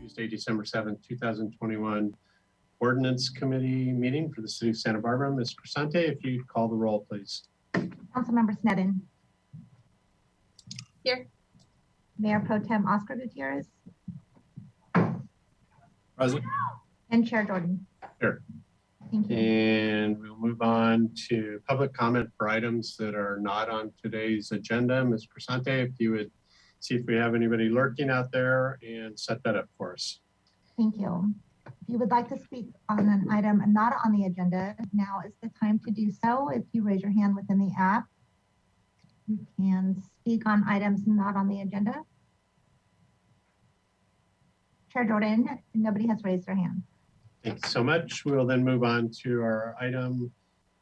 Tuesday, December 7th, 2021 Ordinance Committee meeting for the City of Santa Barbara. Ms. Crisante, if you'd call the roll, please. Councilmember Sneddon. Here. Mayor Pro Tem Oscar Gutierrez. Present. And Chair Jordan. Here. Thank you. And we'll move on to public comment for items that are not on today's agenda. Ms. Crisante, if you would see if we have anybody lurking out there and set that up for us. Thank you. If you would like to speak on an item not on the agenda, now is the time to do so. If you raise your hand within the app, you can speak on items not on the agenda. Chair Jordan, nobody has raised their hand. Thanks so much. We'll then move on to our item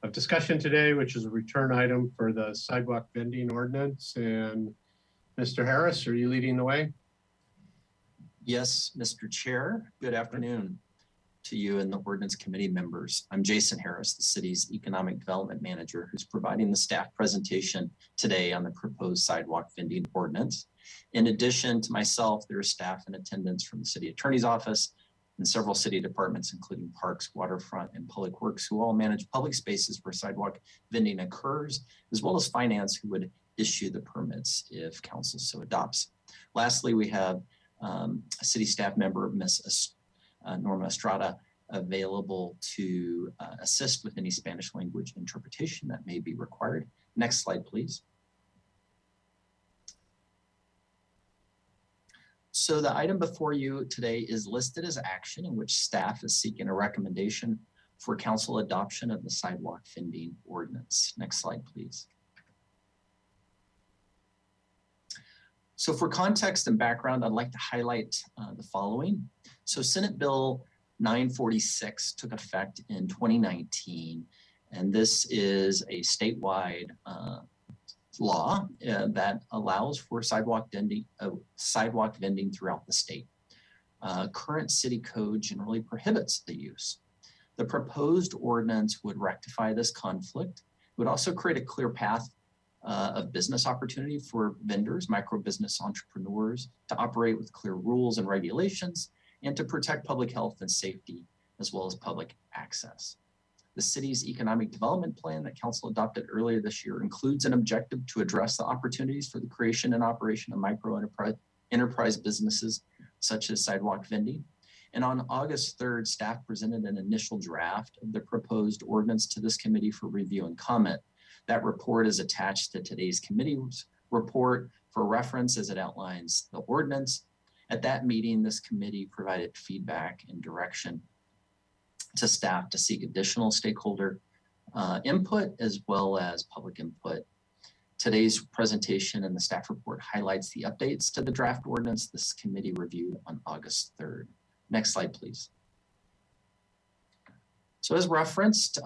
of discussion today, which is a return item for the sidewalk vending ordinance. And Mr. Harris, are you leading the way? Yes, Mr. Chair. Good afternoon to you and the Ordinance Committee members. I'm Jason Harris, the city's Economic Development Manager, who's providing the staff presentation today on the proposed sidewalk vending ordinance. In addition to myself, there is staff in attendance from the City Attorney's Office and several city departments, including Parks, Waterfront, and Public Works, who all manage public spaces where sidewalk vending occurs, as well as Finance, who would issue the permits if council so adopts. Lastly, we have a city staff member, Ms. Norma Estrada, available to assist with any Spanish language interpretation that may be required. Next slide, please. So the item before you today is listed as action, in which staff is seeking a recommendation for council adoption of the sidewalk vending ordinance. Next slide, please. So for context and background, I'd like to highlight the following. So Senate Bill 946 took effect in 2019, and this is a statewide law that allows for sidewalk vending throughout the state. Current city code generally prohibits the use. The proposed ordinance would rectify this conflict. It would also create a clear path of business opportunity for vendors, micro business entrepreneurs, to operate with clear rules and regulations, and to protect public health and safety, as well as public access. The city's economic development plan that council adopted earlier this year includes an objective to address the opportunities for the creation and operation of micro enterprise businesses, such as sidewalk vending. And on August 3rd, staff presented an initial draft of the proposed ordinance to this committee for review and comment. That report is attached to today's committee's report for reference as it outlines the ordinance. At that meeting, this committee provided feedback and direction to staff to seek additional stakeholder input as well as public input. Today's presentation and the staff report highlights the updates to the draft ordinance this committee reviewed on August 3rd. Next slide, please. So as referenced,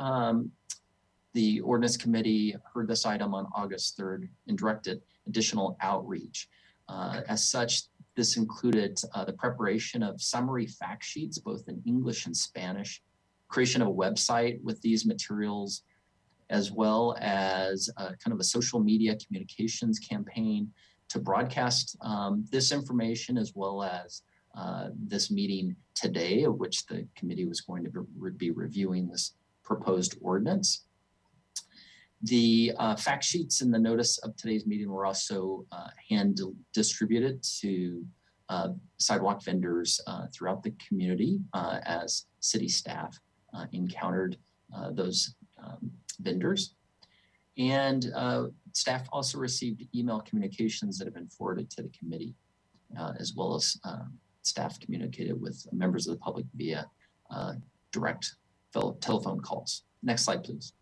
the Ordinance Committee heard this item on August 3rd and directed additional outreach. As such, this included the preparation of summary fact sheets, both in English and Spanish, creation of a website with these materials, as well as kind of a social media communications campaign to broadcast this information, as well as this meeting today, of which the committee was going to be reviewing this proposed ordinance. The fact sheets in the notice of today's meeting were also hand distributed to sidewalk vendors throughout the community as city staff encountered those vendors. And staff also received email communications that have been forwarded to the committee, as well as staff communicated with members of the public via direct telephone calls. Next slide, please.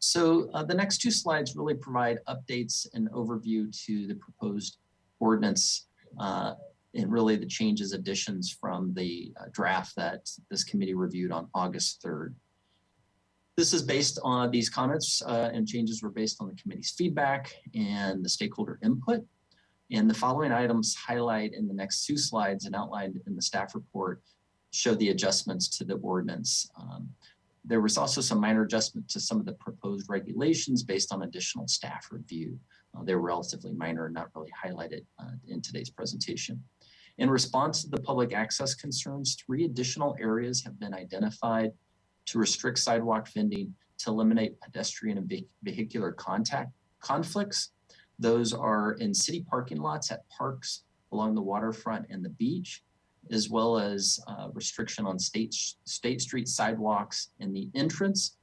So the next two slides really provide updates and overview to the proposed ordinance and really the changes, additions from the draft that this committee reviewed on August 3rd. This is based on these comments and changes were based on the committee's feedback and the stakeholder input. And the following items highlight in the next two slides and outlined in the staff report show the adjustments to the ordinance. There was also some minor adjustment to some of the proposed regulations based on additional staff review. They were relatively minor and not really highlighted in today's presentation. In response to the public access concerns, 3 additional areas have been identified to restrict sidewalk vending to eliminate pedestrian and vehicular conflicts. Those are in city parking lots at parks along the waterfront and the beach, as well as restriction on State Street sidewalks in the entrance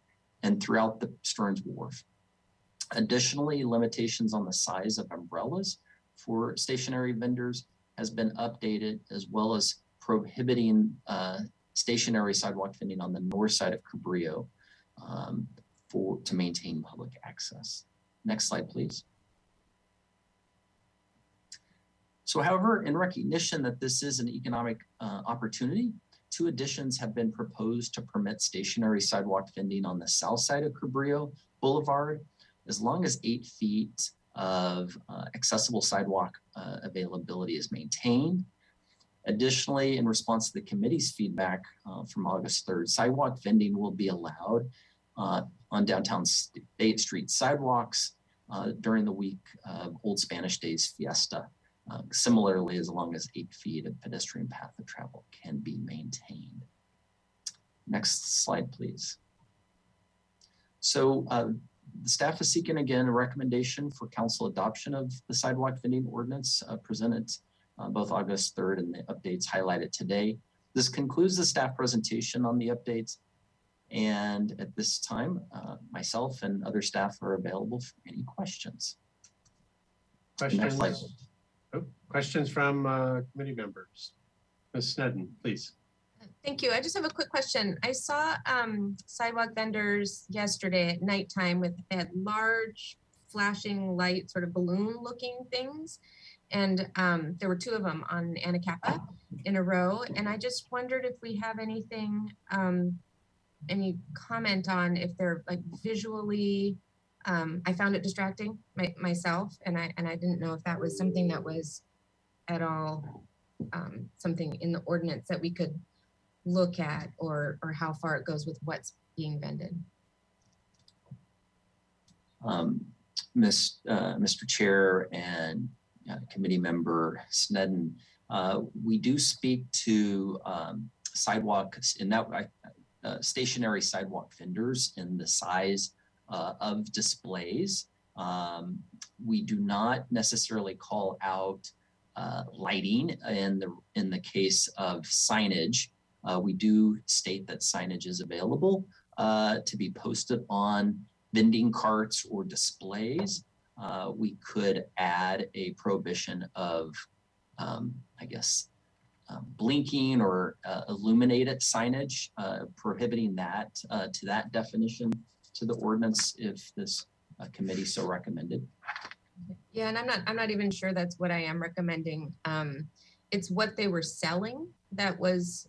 and throughout the Stearns Wharf. Additionally, limitations on the size of umbrellas for stationary vendors has been updated, as well as prohibiting stationary sidewalk vending on the north side of Cabrillo to maintain public access. Next slide, please. So however, in recognition that this is an economic opportunity, 2 additions have been proposed to permit stationary sidewalk vending on the south side of Cabrillo Boulevard, as long as 8 feet of accessible sidewalk availability is maintained. Additionally, in response to the committee's feedback from August 3rd, sidewalk vending will be allowed on downtown State Street sidewalks during the week of Old Spanish Days Fiesta. Similarly, as long as 8 feet of pedestrian path of travel can be maintained. Next slide, please. So the staff is seeking again a recommendation for council adoption of the sidewalk vending ordinance presented both August 3rd and the updates highlighted today. This concludes the staff presentation on the updates. And at this time, myself and other staff are available for any questions. Questions from committee members? Ms. Snedden, please. Thank you. I just have a quick question. I saw sidewalk vendors yesterday at nighttime with that large flashing light, sort of balloon looking things. And there were 2 of them on Anacapa in a row. And I just wondered if we have anything, any comment on if they're like visually, I found it distracting myself. And I didn't know if that was something that was at all something in the ordinance that we could look at, or how far it goes with what's being vended. Mr. Chair and committee member Snedden, we do speak to sidewalks in that stationary sidewalk vendors in the size of displays. We do not necessarily call out lighting in the case of signage. We do state that signage is available to be posted on vending carts or displays. We could add a prohibition of, blinking or illuminated signage, prohibiting that to that definition to the ordinance if this committee so recommended. Yeah, and I'm not even sure that's what I am recommending. It's what they were selling that was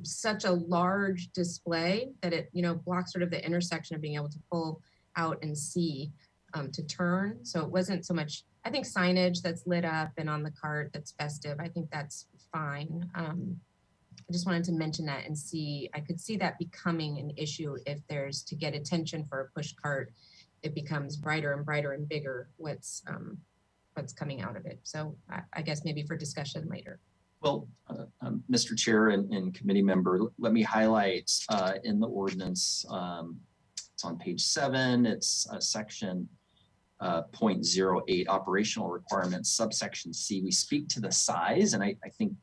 such a large display that it, blocks sort of the intersection of being able to pull out and see to turn. So it wasn't so much, I think, signage that's lit up and on the cart that's festive. I think that's fine. I just wanted to mention that and see, I could see that becoming an issue if there's to get attention for a push cart. It becomes brighter and brighter and bigger what's coming out of it. So I guess maybe for discussion later. Well, Mr. Chair and committee member, let me highlight in the ordinance, it's on page 7, it's section 0.08 operational requirements, subsection C. We speak to the size, and I think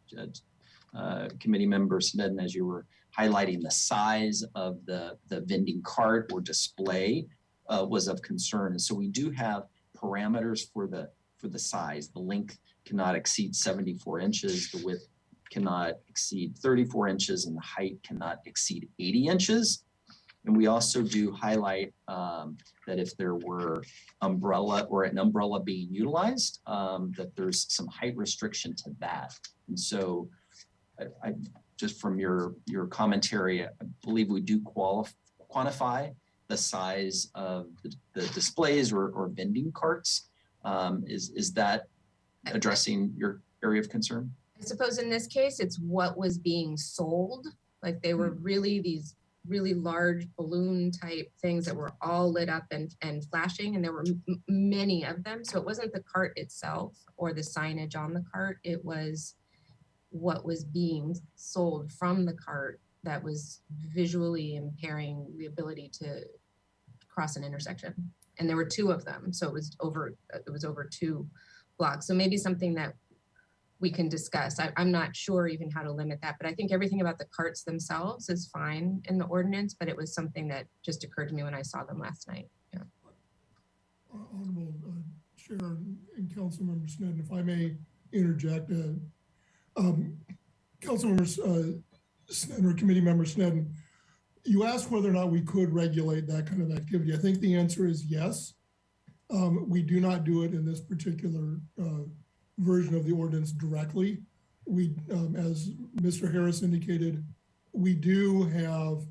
committee member Snedden, as you were highlighting the size of the vending cart or display was of concern. And so we do have parameters for the size. The length cannot exceed 74 inches, the width cannot exceed 34 inches, and the height cannot exceed 80 inches. And we also do highlight that if there were umbrella or an umbrella being utilized, that there's some height restriction to that. And so I just from your commentary, I believe we do quantify the size of the displays or vending carts. Is that addressing your area of concern? I suppose in this case, it's what was being sold. Like they were really these really large balloon type things that were all lit up and flashing, and there were many of them. So it wasn't the cart itself or the signage on the cart, it was what was being sold from the cart that was visually impairing the ability to cross an intersection. And there were two of them, so it was over 2 blocks. So maybe something that we can discuss. I'm not sure even how to limit that, but I think everything about the carts themselves is fine in the ordinance, but it was something that just occurred to me when I saw them last night. Yeah. Honorable Chair and Councilmember Snedden, if I may interject, Councilmember Snedden or Committee Member Snedden, you asked whether or not we could regulate that kind of activity. I think the answer is yes. We do not do it in this particular version of the ordinance directly. We, as Mr. Harris indicated, we do have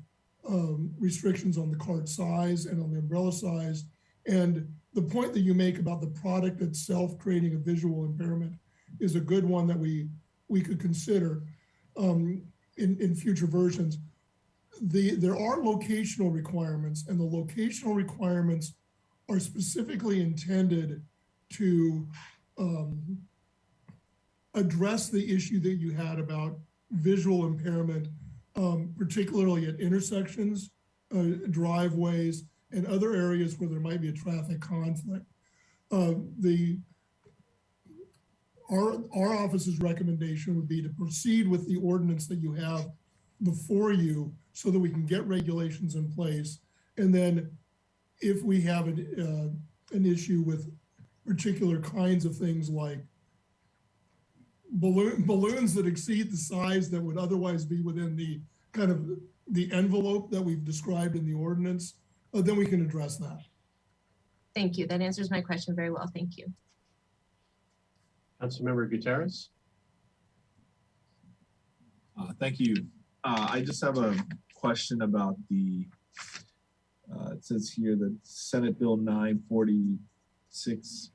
restrictions on the cart size and on the umbrella size. And the point that you make about the product itself creating a visual impairment is a good one that we could consider in future versions. There are locational requirements, and the locational requirements are specifically intended to address the issue that you had about visual impairment, particularly at intersections, driveways, and other areas where there might be a traffic conflict. Our office's recommendation would be to proceed with the ordinance that you have before you so that we can get regulations in place. And then if we have an issue with particular kinds of things like balloons that exceed the size that would otherwise be within the kind of the envelope that we've described in the ordinance, then we can address that. Thank you. That answers my question very well. Thank you. Councilmember Gutierrez. Thank you. I just have a question about the, it says here that Senate Bill 946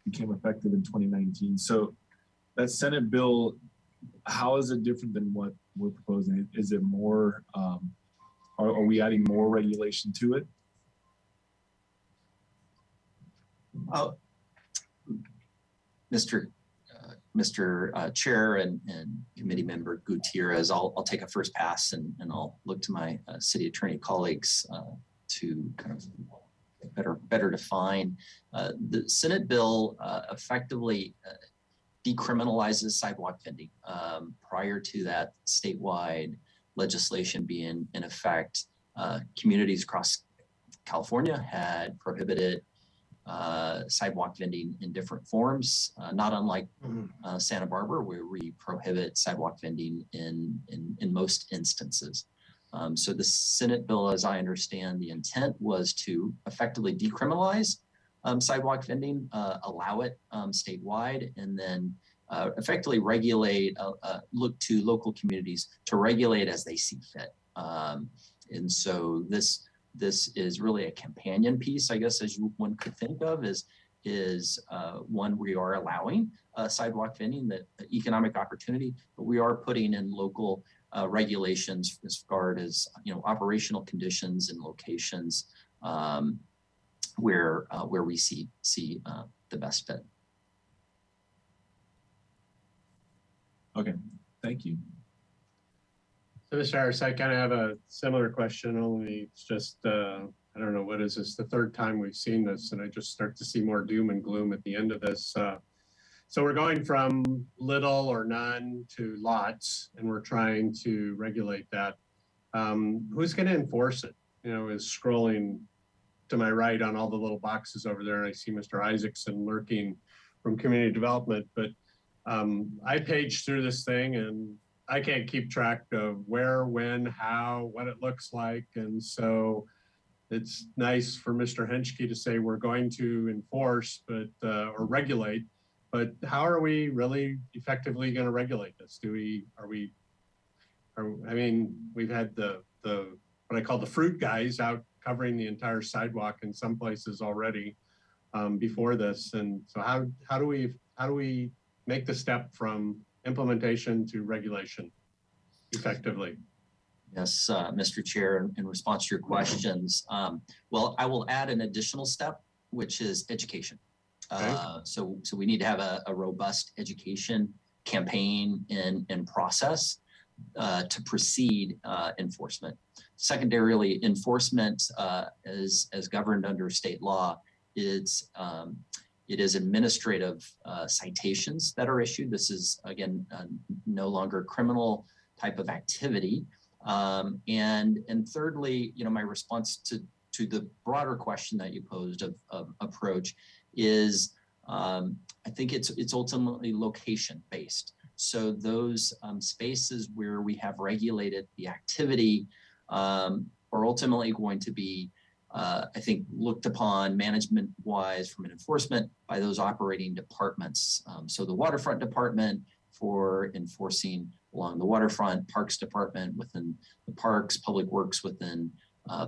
became effective in 2019. So that Senate bill, how is it different than what we're proposing? Is it more, are we adding more regulation to it? Mr. Chair and Committee Member Gutierrez, I'll take a first pass and I'll look to my city attorney colleagues to kind of better define. The Senate bill effectively decriminalizes sidewalk vending. Prior to that statewide legislation being in effect, communities across California had prohibited sidewalk vending in different forms, not unlike Santa Barbara, where we prohibit sidewalk vending in most instances. So the Senate bill, as I understand, the intent was to effectively decriminalize sidewalk vending, allow it statewide, and then effectively regulate, look to local communities to regulate as they see fit. And so this is really a companion piece, I guess, as one could think of, is one we are allowing sidewalk vending, that economic opportunity, but we are putting in local regulations as far as operational conditions and locations where we see the best fit. Okay, thank you. So Mr. Harris, I kind of have a similar question, only it's just, I don't know, what is this, the third time we've seen this, and I just start to see more doom and gloom at the end of this. So we're going from little or none to lots, and we're trying to regulate that. Who's going to enforce it? Is scrolling to my right on all the little boxes over there, and I see Mr. Isaacson lurking from community development, but I paged through this thing and I can't keep track of where, when, how, what it looks like. And so it's nice for Mr. Henschke to say we're going to enforce, but or regulate, but how are we really effectively going to regulate this? I mean, we've had the what I call the fruit guys out covering the entire sidewalk in some places already before this. And so how do we make the step from implementation to regulation effectively? Yes, Mr. Chair, in response to your questions, well, I will add an additional step, which is education. So we need to have a robust education campaign and process to precede enforcement. Secondarily, enforcement as governed under state law, it is administrative citations that are issued. This is, again, no longer criminal type of activity. And thirdly, my response to the broader question that you posed of approach is, I think it's ultimately location based. So those spaces where we have regulated the activity are ultimately going to be, I think, looked upon management wise from an enforcement by those operating departments. So the waterfront department for enforcing along the waterfront, parks department within the parks, public works within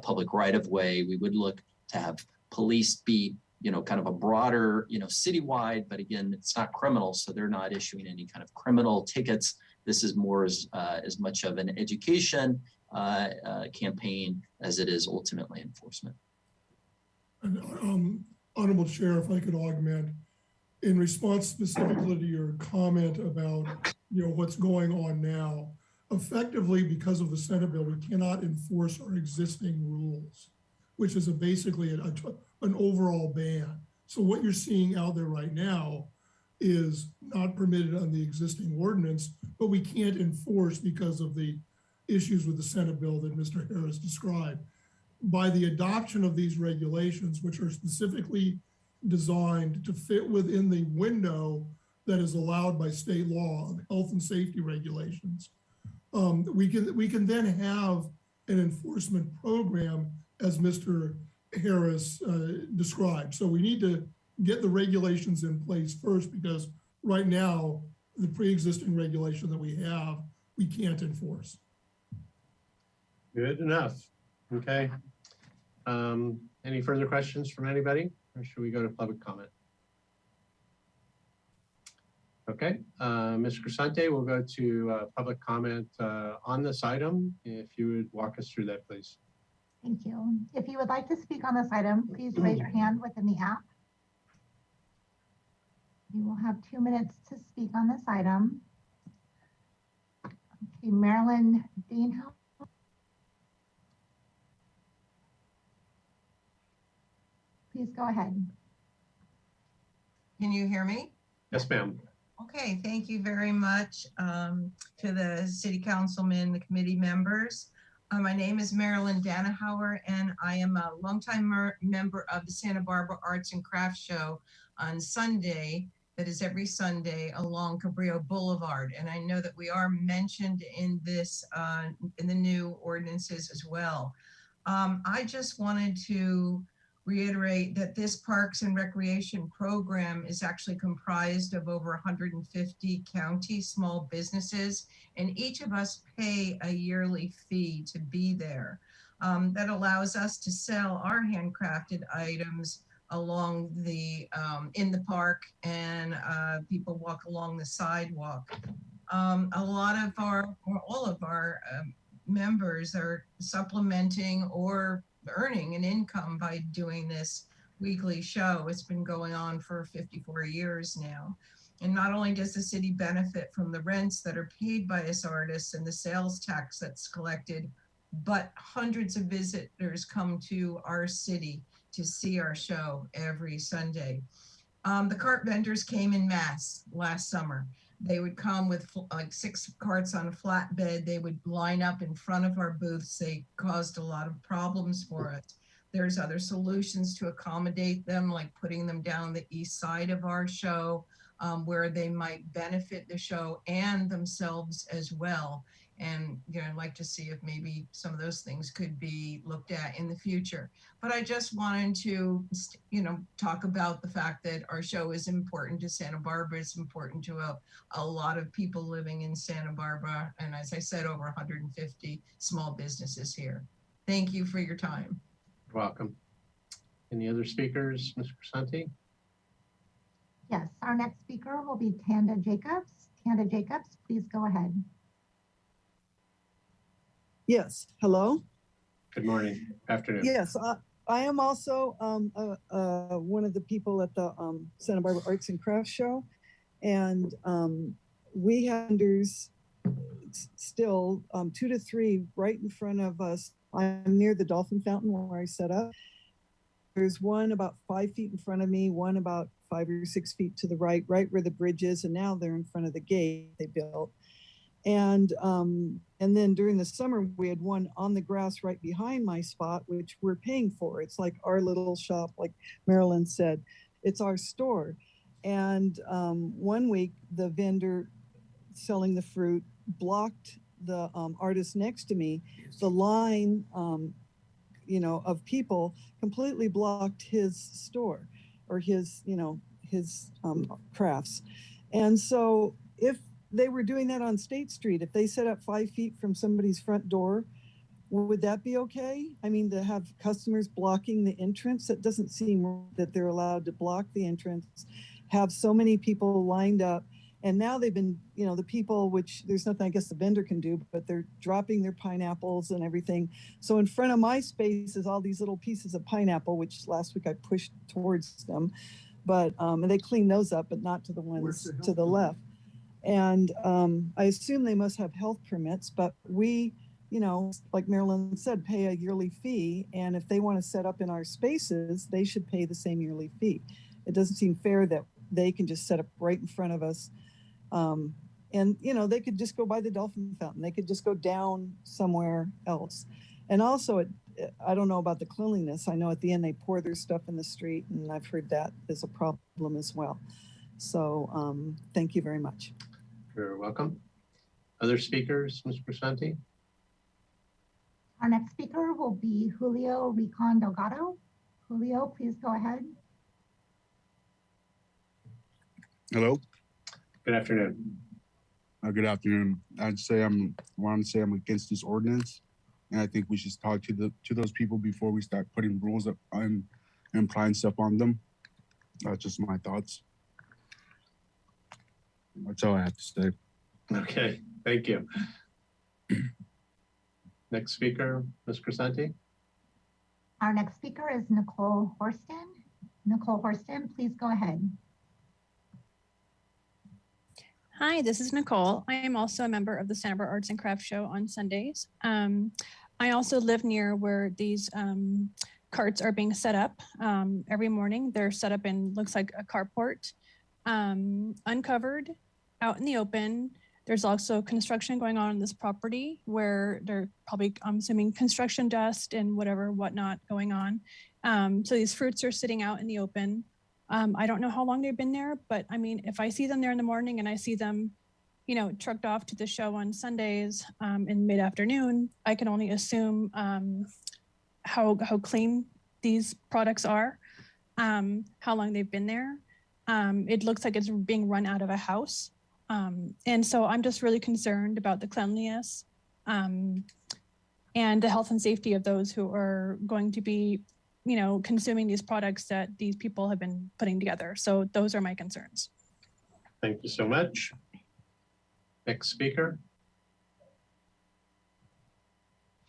public right of way. We would look to have police be, kind of a broader, citywide, but again, it's not criminal. So they're not issuing any kind of criminal tickets. This is more as much of an education campaign as it is ultimately enforcement. And, Honorable Chair, if I could augment, in response specifically to your comment about, what's going on now, effectively because of the Senate bill, we cannot enforce our existing rules, which is basically an overall ban. So what you're seeing out there right now is not permitted on the existing ordinance, but we can't enforce because of the issues with the Senate bill that Mr. Harris described. By the adoption of these regulations, which are specifically designed to fit within the window that is allowed by state law of health and safety regulations, we can then have an enforcement program as Mr. Harris described. So we need to get the regulations in place first, because right now the pre-existing regulation that we have, we can't enforce. Good enough. Okay. Any further questions from anybody, or should we go to public comment? Okay, Ms. Crescente, we'll go to public comment on this item. If you would walk us through that, please. Thank you. If you would like to speak on this item, please raise your hand within the app. You will have 2 minutes to speak on this item. Okay, Marilyn Deanhouse. Please go ahead. Can you hear me? Yes, ma'am. Okay, thank you very much to the city councilmen, the committee members. My name is Marilyn Danahauer, and I am a longtime member of the Santa Barbara Arts and Crafts Show on Sunday, that is every Sunday along Cabrillo Boulevard. And I know that we are mentioned in this, in the new ordinances as well. I just wanted to reiterate that this Parks and Recreation program is actually comprised of over 150 county small businesses, and each of us pay a yearly fee to be there. That allows us to sell our handcrafted items along the in the park, and people walk along the sidewalk. A lot of our, or all of our members are supplementing or earning an income by doing this weekly show. It's been going on for 54 years now. And not only does the city benefit from the rents that are paid by us artists and the sales tax that's collected, but hundreds of visitors come to our city to see our show every Sunday. The cart vendors came in mass last summer. They would come with like 6 carts on a flatbed. They would line up in front of our booths. They caused a lot of problems for us. There's other solutions to accommodate them, like putting them down the east side of our show, where they might benefit the show and themselves as well. And I'd like to see if maybe some of those things could be looked at in the future. But I just wanted to, talk about the fact that our show is important to Santa Barbara. It's important to a lot of people living in Santa Barbara. And as I said, over 150 small businesses here. Thank you for your time. You're welcome. Any other speakers, Ms. Crescente? Yes, our next speaker will be Tanda Jacobs. Tanda Jacobs, please go ahead. Yes, hello? Good morning, afternoon. Yes, I am also one of the people at the Santa Barbara Arts and Crafts Show. And we have vendors still 2 to 3 right in front of us. I'm near the Dolphin Fountain where I set up. There's one about 5 feet in front of me, one about 5 or 6 feet to the right where the bridge is. And now they're in front of the gate they built. And then during the summer, we had one on the grass right behind my spot, which we're paying for. It's like our little shop, like Marilyn said, it's our store. And one week, the vendor selling the fruit blocked the artist next to me. The line, of people completely blocked his store or his crafts. And so if they were doing that on State Street, if they set up 5 feet from somebody's front door, would that be okay? I mean, to have customers blocking the entrance, it doesn't seem that they're allowed to block the entrance, have so many people lined up. And now they've been, the people, which there's nothing I guess the vendor can do, but they're dropping their pineapples and everything. So in front of my space is all these little pieces of pineapple, which last week I pushed towards them. But and they cleaned those up, but not to the ones to the left. And I assume they must have health permits, but we, like Marilyn said, pay a yearly fee. And if they want to set up in our spaces, they should pay the same yearly fee. It doesn't seem fair that they can just set up right in front of us. And, they could just go by the Dolphin Fountain. They could just go down somewhere else. And also, I don't know about the cleanliness. I know at the end they pour their stuff in the street, and I've heard that is a problem as well. So thank you very much. You're welcome. Other speakers, Ms. Crescenti? Our next speaker will be Julio Recon Delgado. Julio, please go ahead. Hello. Good afternoon. Good afternoon. I want to say I'm against this ordinance, and I think we should talk to those people before we start putting rules up and applying stuff on them. That's just my thoughts. That's all I have to say. Okay, thank you. Next speaker, Ms. Crescenti. Our next speaker is Nicole Horston. Nicole Horston, please go ahead. Hi, this is Nicole. I am also a member of the Santa Barbara Arts and Crafts Show on Sundays. I also live near where these carts are being set up every morning. They're set up in, looks like a carport, uncovered, out in the open. There's also construction going on this property where they're probably, I'm assuming, construction dust and whatnot going on. So these fruits are sitting out in the open. I don't know how long they've been there, but I mean, if I see them there in the morning and I see them, trucked off to the show on Sundays in mid-afternoon, I can only assume how clean these products are, how long they've been there. It looks like it's being run out of a house. And so I'm just really concerned about the cleanliness and the health and safety of those who are going to be consuming these products that these people have been putting together. So those are my concerns. Thank you so much. Next speaker.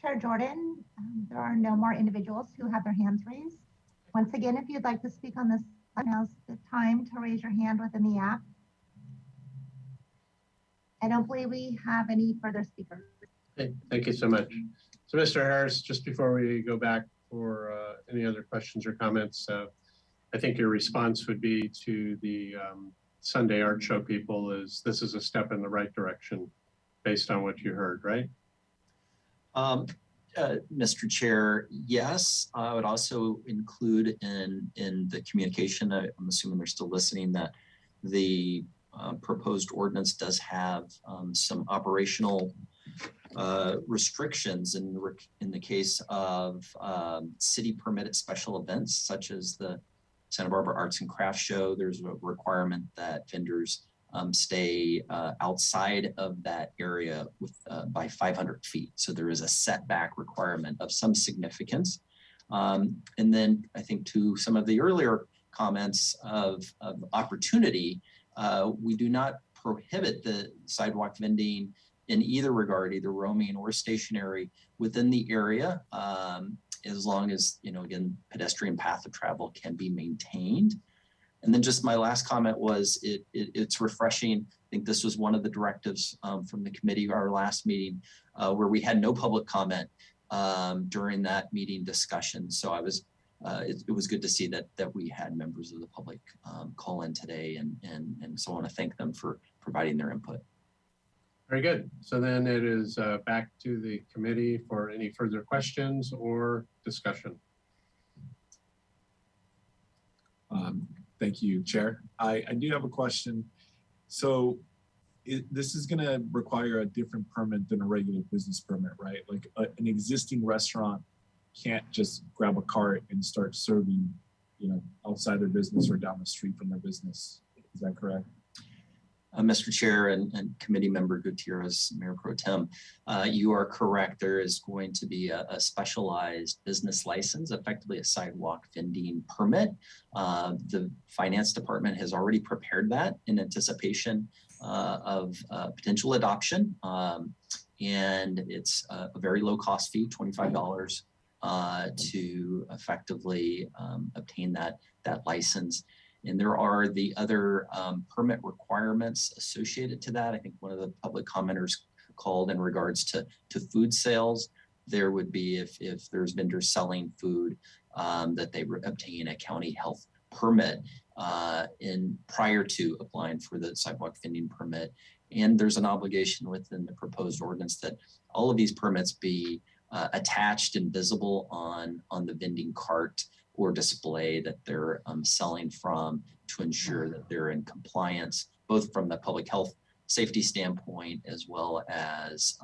Chair Jordan, there are no more individuals who have their hands raised. Once again, if you'd like to speak on this, now's the time to raise your hand within the app. I don't believe we have any further speakers. Okay, thank you so much. So Mr. Harris, just before we go back for any other questions or comments, I think your response would be to the Sunday art show people is this is a step in the right direction based on what you heard, right? Mr. Chair, yes. I would also include in the communication, I'm assuming they're still listening, that the proposed ordinance does have some operational restrictions in the case of city permitted special events, such as the Santa Barbara Arts and Crafts Show. There's a requirement that vendors stay outside of that area with by 500 feet. So there is a setback requirement of some significance. And then I think to some of the earlier comments of opportunity, we do not prohibit the sidewalk vending in either regard, either roaming or stationary within the area, as long as, again, pedestrian path of travel can be maintained. And then just my last comment was it's refreshing. I think this was one of the directives from the committee, our last meeting, where we had no public comment during that meeting discussion. So it was good to see that we had members of the public call in today, and so I want to thank them for providing their input. Very good. So then it is back to the committee for any further questions or discussion. Thank you, Chair. I do have a question. So this is going to require a different permit than a regular business permit, right? Like an existing restaurant can't just grab a cart and start serving, outside their business or down the street from their business. Is that correct? Mr. Chair and Committee Member Gutierrez, Mayor Pro Tem, you are correct. There is going to be a specialized business license, effectively a sidewalk vending permit. The Finance Department has already prepared that in anticipation of potential adoption. And it's a very low cost fee, $25 to effectively obtain that license. And there are the other permit requirements associated to that. I think one of the public commenters called in regards to food sales. There would be, if there's vendors selling food, that they obtain a county health permit prior to applying for the sidewalk vending permit. And there's an obligation within the proposed ordinance that all of these permits be attached and visible on the vending cart or display that they're selling from, to ensure that they're in compliance, both from the public health safety standpoint, as well as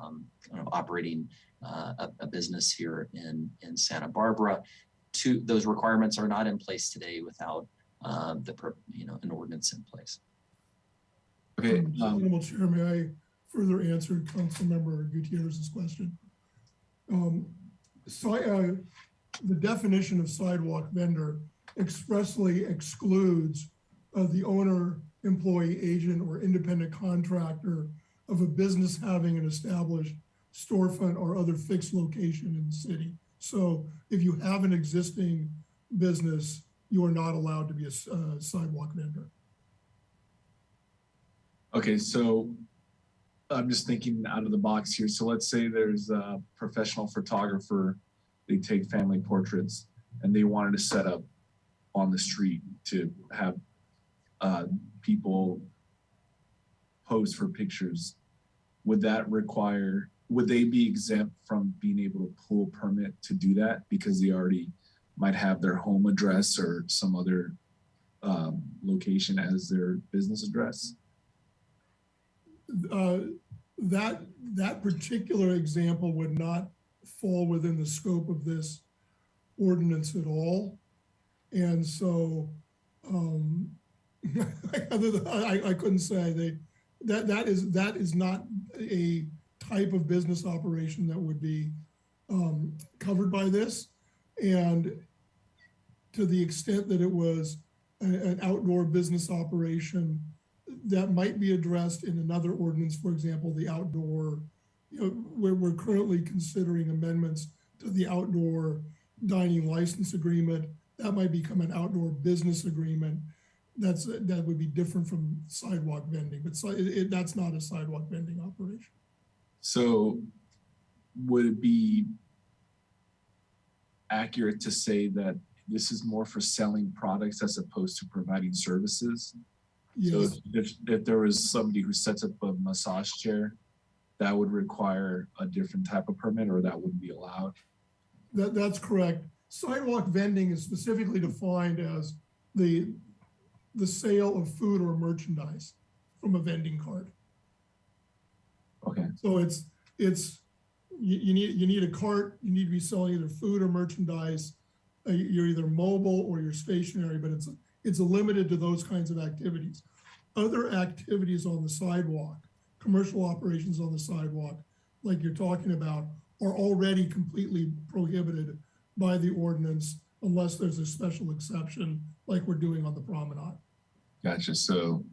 operating a business here in Santa Barbara. Those requirements are not in place today without an ordinance in place. Okay. Honorable Chair, may I further answer Councilmember Gutierrez's question? The definition of sidewalk vendor expressly excludes the owner, employee, agent, or independent contractor of a business having an established storefront or other fixed location in the city. So if you have an existing business, you are not allowed to be a sidewalk vendor. Okay, so I'm just thinking out of the box here. So let's say there's a professional photographer, they take family portraits, and they wanted to set up on the street to have people pose for pictures. Would they be exempt from being able to pull a permit to do that because they already might have their home address or some other location as their business address? That particular example would not fall within the scope of this ordinance at all. And so I couldn't say that is not a type of business operation that would be covered by this. And to the extent that it was an outdoor business operation, that might be addressed in another ordinance. For example, the outdoor, we're currently considering amendments to the outdoor dining license agreement. That might become an outdoor business agreement. That would be different from sidewalk vending, but that's not a sidewalk vending operation. So would it be accurate to say that this is more for selling products as opposed to providing services? Yes. So if there was somebody who sets up a massage chair, that would require a different type of permit, or that wouldn't be allowed? That's correct. Sidewalk vending is specifically defined as the sale of food or merchandise from a vending cart. Okay. So you need a cart. You need to be selling either food or merchandise. You're either mobile or you're stationary, but it's limited to those kinds of activities. Other activities on the sidewalk, commercial operations on the sidewalk, like you're talking about, are already completely prohibited by the ordinance unless there's a special exception like we're doing on the promenade. Gotcha. So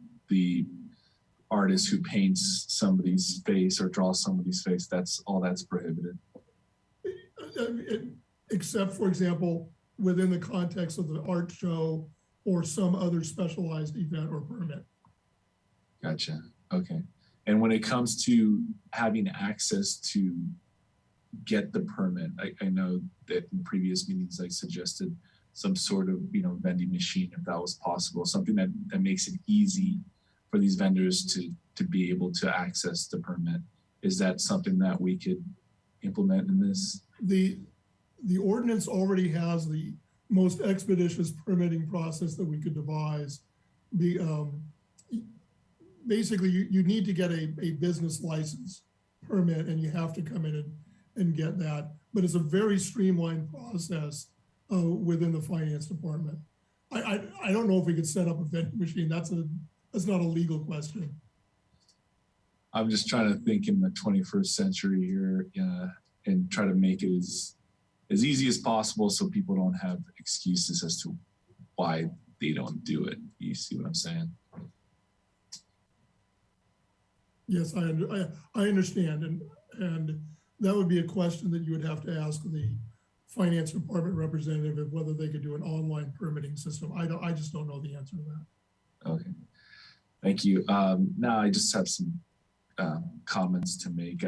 artist who paints somebody's face or draws somebody's face, that's prohibited. Except, for example, within the context of the art show or some other specialized event or permit. Gotcha. Okay. And when it comes to having access to get the permit, I know that in previous meetings I suggested some sort of, vending machine, if that was possible, something that makes it easy for these vendors to be able to access the permit. Is that something that we could implement in this? The ordinance already has the most expeditious permitting process that we could devise. Basically, you need to get a business license permit, and you have to come in and get that. But it's a very streamlined process within the finance department. I don't know if we could set up a vending machine. That's not a legal question. I'm just trying to think in the 21st century here and try to make it as easy as possible so people don't have excuses as to why they don't do it. You see what I'm saying? Yes, I understand. And that would be a question that you would have to ask the finance department representative of whether they could do an online permitting system. I just don't know the answer to that. Okay, thank you. Now I just have some comments to make.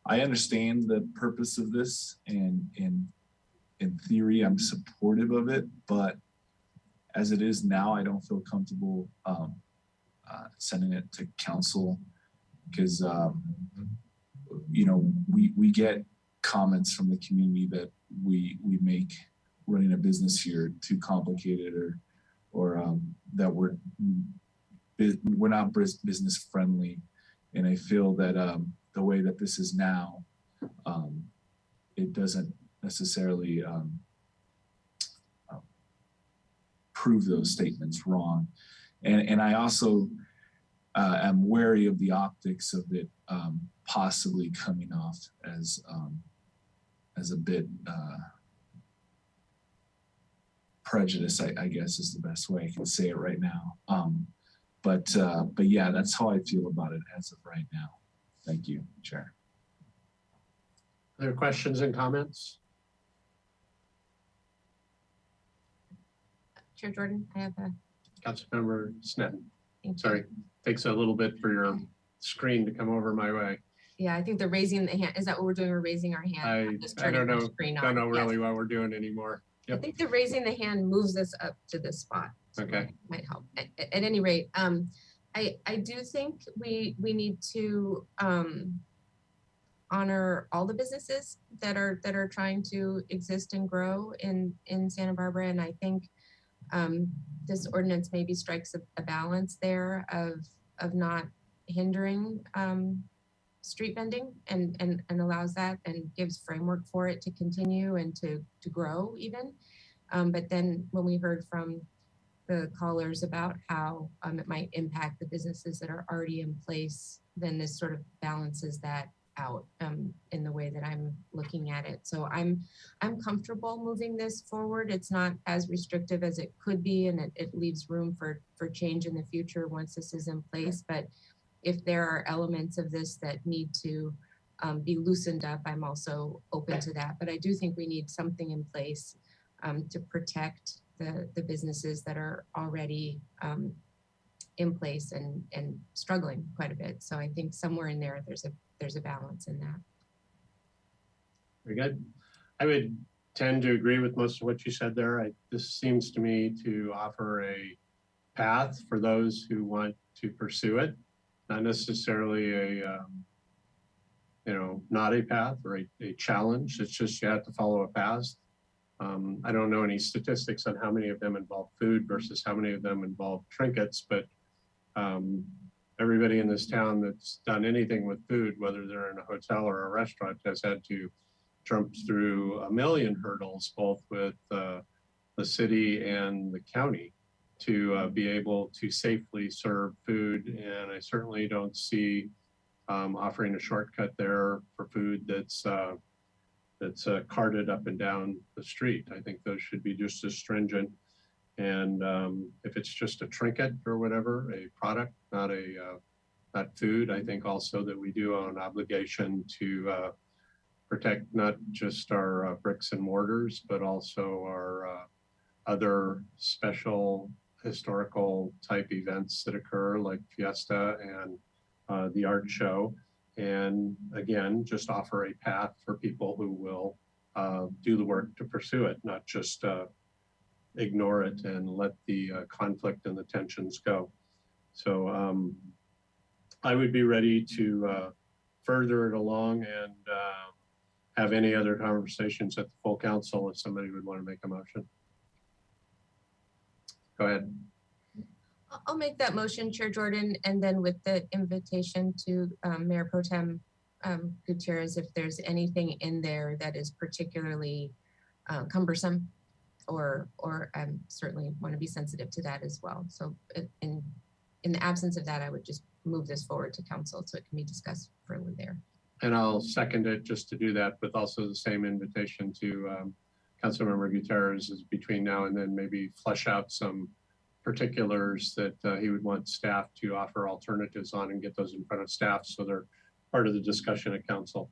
I understand the purpose of this, and in theory, I'm supportive of it, but as it is now, I don't feel comfortable sending it to council because, we get comments from the community that we make running a business here too complicated or that we're not business friendly. And I feel that the way that this is now, it doesn't necessarily prove those statements wrong. And I also am wary of the optics of it possibly coming off as a bit prejudice, I guess is the best way I can say it right now. But yeah, that's how I feel about it as of right now. Thank you, Chair. Other questions and comments? Chair Jordan, I have a. Councilmember Sneddon. Thank you. Sorry, takes a little bit for your screen to come over my way. Yeah, I think the raising the hand, is that what we're doing? We're raising our hand. I don't know really what we're doing anymore. Yep. I think the raising the hand moves us up to this spot. So okay. Might help. At any rate, I do think we need to honor all the businesses that are trying to exist and grow in Santa Barbara, and I think this ordinance maybe strikes a balance there of not hindering street vending and allows that and gives framework for it to continue and to grow even. But then when we heard from the callers about how it might impact the businesses that are already in place, then this sort of balances that out in the way that I'm looking at it. So I'm comfortable moving this forward. It's not as restrictive as it could be, and it leaves room for change in the future once this is in place. But if there are elements of this that need to be loosened up, I'm also open to that. But I do think we need something in place to protect the businesses that are already in place and struggling quite a bit. So I think somewhere in there, there's a balance in that. Very good. I would tend to agree with most of what you said there. This seems to me to offer a path for those who want to pursue it, not necessarily a, not a path or a challenge. It's just you have to follow a path. I don't know any statistics on how many of them involve food versus how many of them involve trinkets, but everybody in this town that's done anything with food, whether they're in a hotel or a restaurant, has had to jump through a million hurdles, both with the city and the county, to be able to safely serve food. And I certainly don't see offering a shortcut there for food that's carted up and down the street. I think those should be just as stringent. And if it's just a trinket or whatever, a product, not not not food. I think also that we do owe an obligation to protect not just our bricks and mortars, but also our other special historical type events that occur like Fiesta and the art show. And again, just offer a path for people who will do the work to pursue it, not just ignore it and let the conflict and the tensions go. So I would be ready to further it along and have any other conversations at the full council if somebody would want to make a motion. Go ahead. I'll make that motion, Chair Jordan, and then with the invitation to Mayor Pro Tem Gutierrez, if there's anything in there that is particularly cumbersome, or certainly want to be sensitive to that as well. So in the absence of that, I would just move this forward to council so it can be discussed further there. And I'll second it just to do that, with also the same invitation to Councilmember Gutierrez is between now and then maybe flesh out some particulars that he would want staff to offer alternatives on and get those in front of staff so they're part of the discussion at council.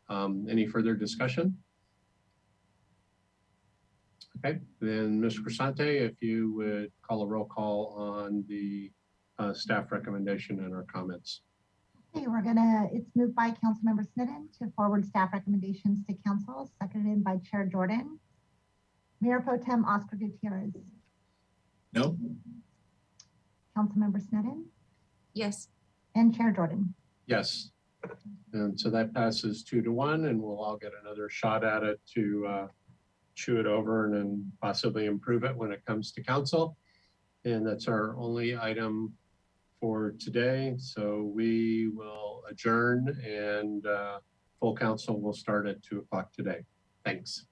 Any further discussion? Okay, then Ms. Crisante, if you would call a roll call on the staff recommendation and our comments. Okay, it's moved by Councilmember Snedden to forward staff recommendations to council, seconded by Chair Jordan. Mayor Pro Tem Oscar Gutierrez. No. Councilmember Snedden. Yes. And Chair Jordan. Yes. And so that passes 2-1, and we'll all get another shot at it to chew it over and then possibly improve it when it comes to council. And that's our only item for today. So we will adjourn, and full council will start at 2 o'clock today. Thanks.